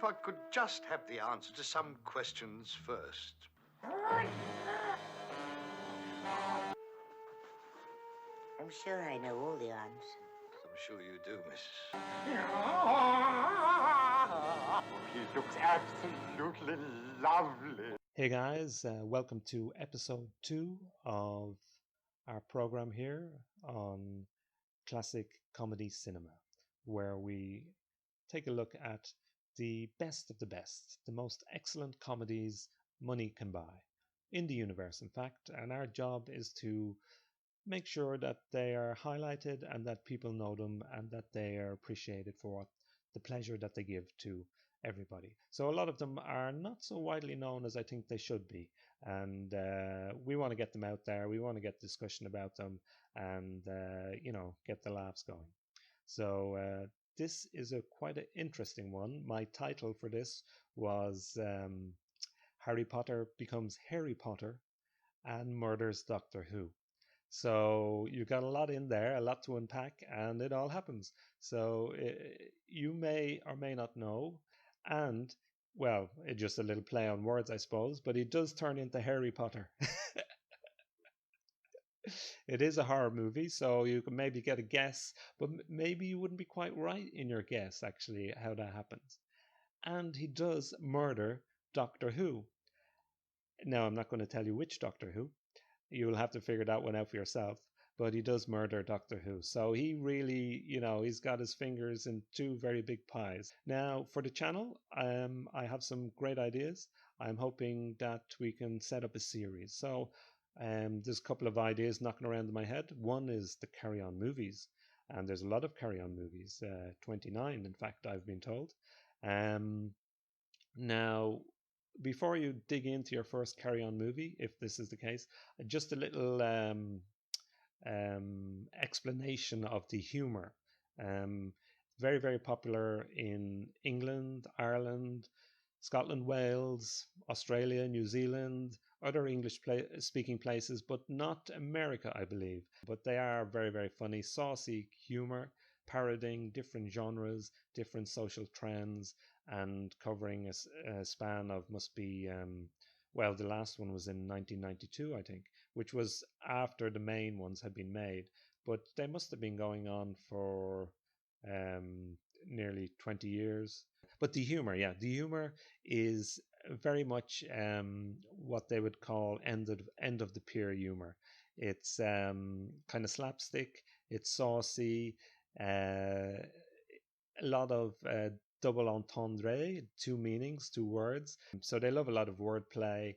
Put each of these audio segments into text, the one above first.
if I could just have the answer to some questions first. I'm sure I know all the answers. I'm sure you do, Miss. He looks absolutely lovely. Hey guys, welcome to episode 2 of our program here on Classic Comedy Cinema, where we take a look at the best of the best, the most excellent comedies money can buy in the universe, in fact, and our job is to make sure that they are highlighted and that people know them and that they are appreciated for the pleasure that they give to everybody. So a lot of them are not so widely known as I think they should be, and we want to get them out there. We want to get discussion about them and get the laughs going. So this is a quite an interesting one. My title for this was Harry Potter becomes Harry Potter and murders Doctor Who. So you got a lot in there, a lot to unpack, and it all happens. So you may or may not know, and well, it's just a little play on words, I suppose, but it does turn into Harry Potter. It is a horror movie, so you can maybe get a guess, but maybe you wouldn't be quite right in your guess, actually, how that happens. And he does murder Doctor Who. Now, I'm not going to tell you which Doctor Who. You'll have to figure that one out for yourself. But he does murder Doctor Who. So he really, he's got his fingers in two very big pies. Now, for the channel, I have some great ideas. I'm hoping that we can set up a series. So there's a couple of ideas knocking around in my head. One is the carry-on movies. And there's a lot of carry-on movies, 29, in fact, I've been told. Now, before you dig into your first carry-on movie, if this is the case, just a little explanation of the humor. Very, very popular in England, Ireland, Scotland, Wales, Australia, New Zealand, other English-speaking places, but not America, I believe. But they are very, very funny, saucy humor, parodying different genres, different social trends, and covering a span of must be, the last one was in 1992, I think, which was after the main ones had been made. But they must have been going on for nearly 20 years. But the humor is very much what they would call end of the pier humor. It's kind of slapstick, it's saucy, a lot of double entendre, two meanings, two words. So they love a lot of wordplay.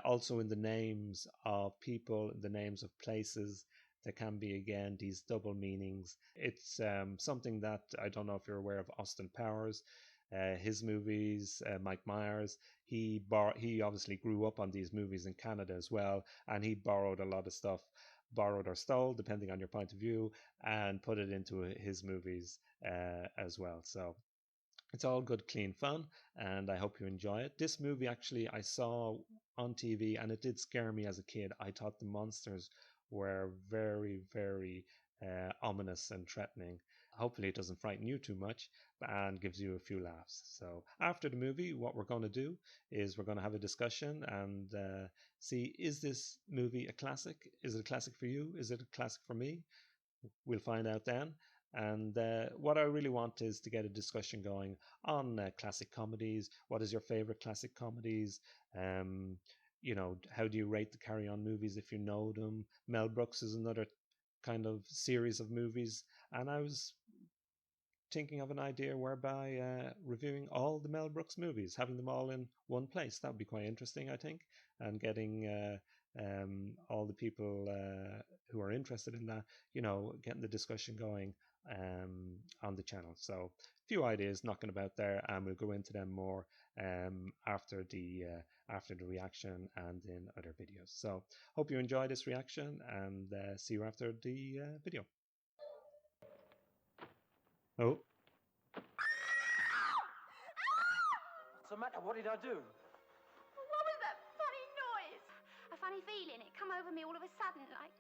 Also in the names of people, the names of places, there can be again these double meanings. It's something that I don't know if you're aware of Austin Powers. His movies, Mike Myers, he obviously grew up on these movies in Canada as well, and he borrowed a lot of stuff, borrowed or stole, depending on your point of view, and put it into his movies as well. So it's all good, clean fun, and I hope you enjoy it. This movie, actually, I saw on TV, and it did scare me as a kid. I thought the monsters were very, very ominous and threatening. Hopefully it doesn't frighten you too much and gives you a few laughs. So after the movie, what we're going to do is we're going to have a discussion and see, is this movie a classic? Is it a classic for you? Is it a classic for me? We'll find out then. And what I really want is to get a discussion going on classic comedies. What is your favorite classic comedies? How do you rate the carry-on movies if you know them? Mel Brooks is another kind of series of movies, and I was thinking of an idea whereby reviewing all the Mel Brooks movies, having them all in one place. That would be quite interesting, I think, and getting all the people who are interested in that, getting the discussion going on the channel. So a few ideas knocking about there, and we'll go into them more after the reaction and in other videos. So hope you enjoy this reaction, and see you after the video. Oh. What's the matter? What did I do? What was that funny noise? A funny feeling. It come over me all of a sudden, like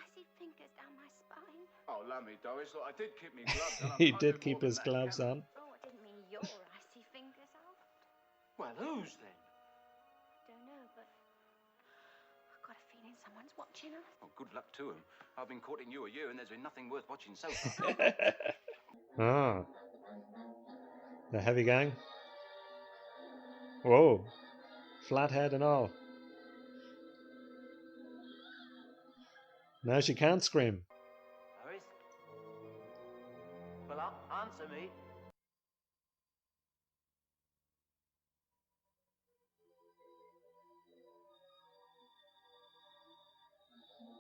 icy fingers down my spine. Oh, lummy, Doris, look, I did keep me gloves on. He did keep his gloves on. Oh, I didn't mean your icy fingers, Alf. whose then? Don't know, but I've got a feeling someone's watching us. Well, good luck to him. I've been courting you a year and there's been nothing worth watching so far. Ah, the heavy gang. Whoa, flathead and all. Now she can't scream. Doris? Well, answer me.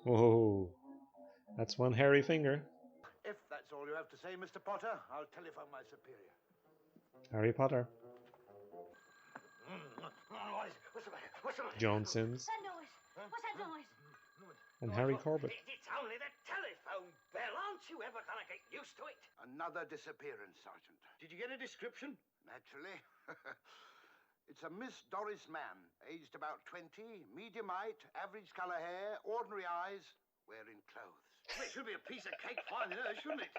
Whoa, that's one hairy finger. If that's all you have to say, Mr. Potter, I'll telephone my superior. Harry Potter. What's the matter? What's the matter? John Sims. That noise. What's that noise? And Harry Corbett. It's only the telephone bell. Aren't you ever going to get used to it? Another disappearance, Sergeant. Did you get a description? Naturally. It's a Miss Doris Mann, aged about 20, medium height, average colour hair, ordinary eyes, wearing clothes. Well, it should be a piece of cake finding her, shouldn't it?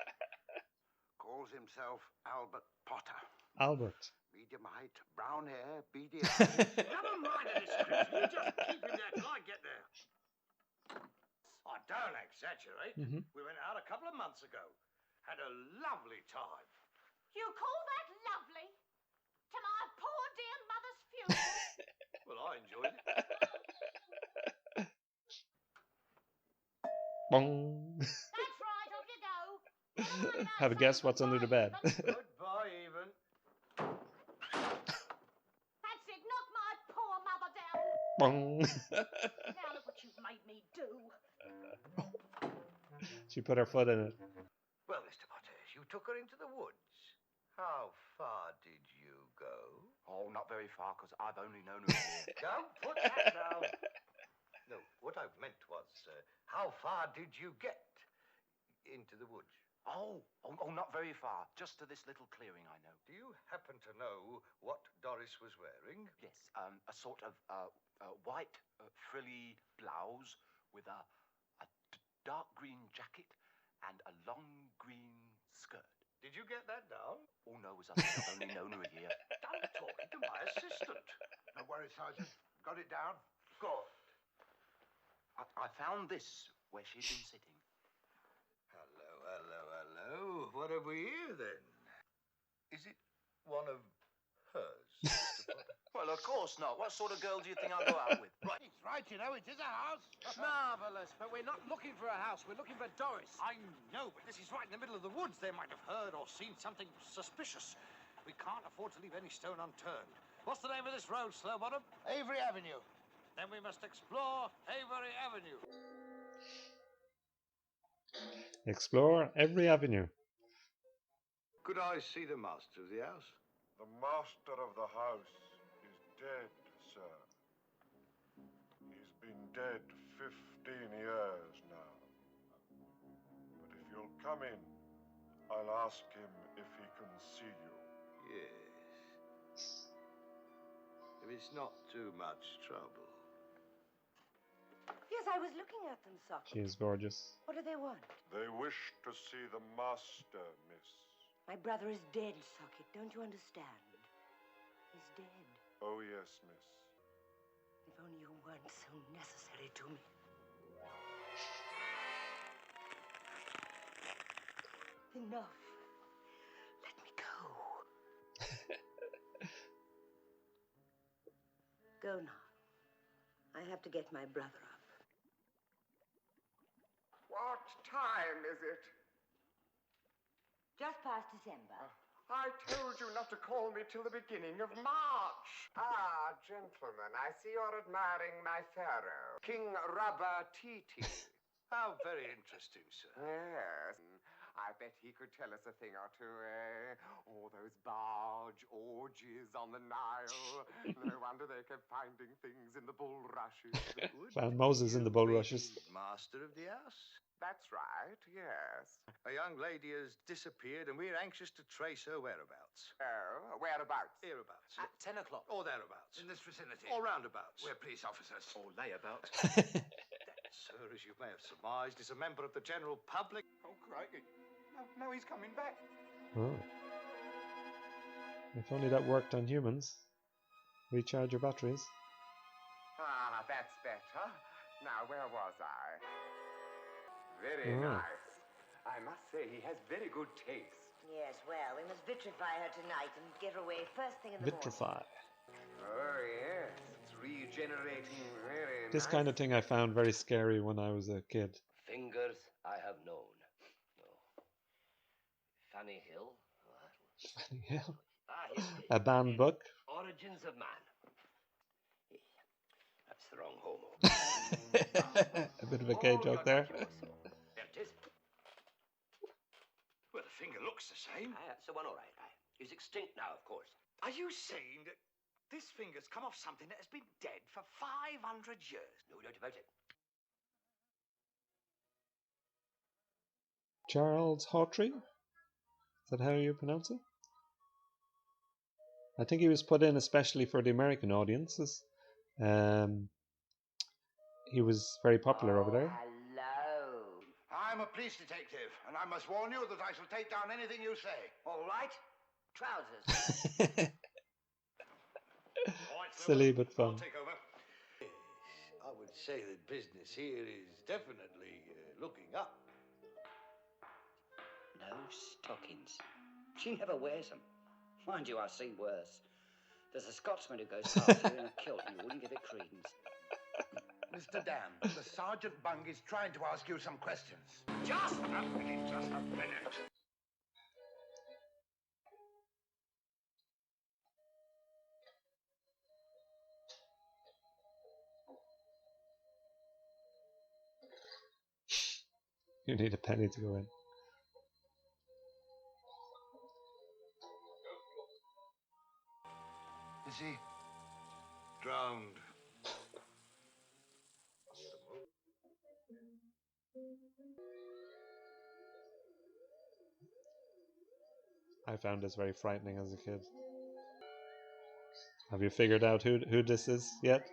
Calls himself Albert Potter. Albert. Medium height, brown hair, beady eyes. Never mind the description. You just keep him there till I get there. I don't exaggerate. We went out a couple of months ago. Had a lovely time. You call that lovely? To my poor dear mother's funeral? Well, I enjoyed it. Bong. That's right, off you go. Have a guess what's under the bed. Goodbye, Even. That's it, knock my poor mother down. Bong. Now look what you've made me do. She put her foot in it. Well, Mr. Potter, you took her into the woods. How far did you go? Oh, not very far, because I've only known her a year. Don't put that down. No, what I meant was, how far did you get into the woods? Oh, not very far. Just to this little clearing I know. Do you happen to know what Doris was wearing? Yes, a sort of white frilly blouse with a dark green jacket and a long green skirt. Did you get that down? Oh, no, as I've only known her a year. I'm talking to my assistant. Don't worry, Sergeant. Got it down? Good. I found this where she'd been sitting. Hello. What have we here, then? Is it one of hers, Mr. Potter? Well, of course not. What sort of girl do you think I'll go out with? Right, it's right, you know, it is a house. Marvellous, but we're not looking for a house, we're looking for Doris. I know, but this is right in the middle of the woods. They might have heard or seen something suspicious. We can't afford to leave any stone unturned. What's the name of this road, Slowbottom? Avery Avenue. Then we must explore Avery Avenue. Explore every avenue. Could I see the master of the house? The master of the house is dead, sir. He's been dead 15 years now. But if you'll come in, I'll ask him if he can see you. Yes. If it's not too much trouble. Yes, I was looking at them, Socket. She is gorgeous. What do they want? They wish to see the master, miss. My brother is dead, Socket. Don't you understand? He's dead. Oh, yes, miss. If only you weren't so necessary to me. Enough. Let me go. Go now. I have to get my brother up. What time is it? Just past December. I told you not to call me till the beginning of March. Ah, gentlemen, I see you're admiring my pharaoh, King Rubber Titi. How very interesting, sir. Yes. I bet he could tell us a thing or two, eh? All those barge orgies on the Nile. No wonder they kept finding things in the bulrushes. Found Moses in the bulrushes. Master of the house? That's right, yes. A young lady has disappeared, and we're anxious to trace her whereabouts. Oh, whereabouts? Hereabouts. At 10 o'clock. Or thereabouts. In this vicinity. Or roundabouts. We're police officers. Or layabouts. That, sir, as you may have surmised, is a member of the general public. Oh, crikey. No, he's coming back. Oh. If only that worked on humans. recharge your batteries. Ah, that's better. Now, where was I? Very nice. I must say, he has very good taste. Yes, well, we must vitrify her tonight and get her away first thing in the Vitrify. Oh, yes. It's regenerating very This nice. kind of thing I found very scary when I was a kid. Fingers I have known. Oh. Fanny Hill. Oh, that was... Fanny Hill. Here it is. A banned book. Origins of Man. That's the wrong homo. A bit of a gay joke there. There it is. Well, the finger looks the same. That's the one, all right. He's extinct now, of course. Are you saying that this finger's come off something that has been dead for 500 years? No doubt about it. Charles Hawtrey? Is that how you pronounce it? I think he was put in especially for the American audiences. He was very popular over there. Hello. I'm a police detective, and I must warn you that I shall take down anything you say. All right. Trousers. Silly but fun. I'll take over. Yes, I would say that business here is definitely looking up. No stockings. She never wears them. Mind you, I've seen worse. There's a Scotsman who goes past here in a kilt and you wouldn't give it credence. Mr. Dan, the Sergeant Bung is trying to ask you some questions. Just a minute. You need a penny to go in. Is he? Drowned. I found this very frightening as a kid. Have you figured out who this is yet?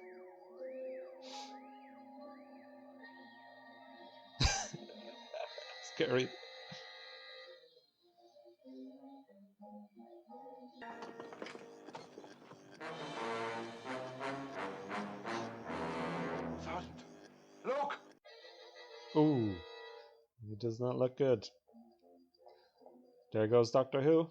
Scary. Sergeant, look! Ooh, it does not look good. There goes Doctor Who.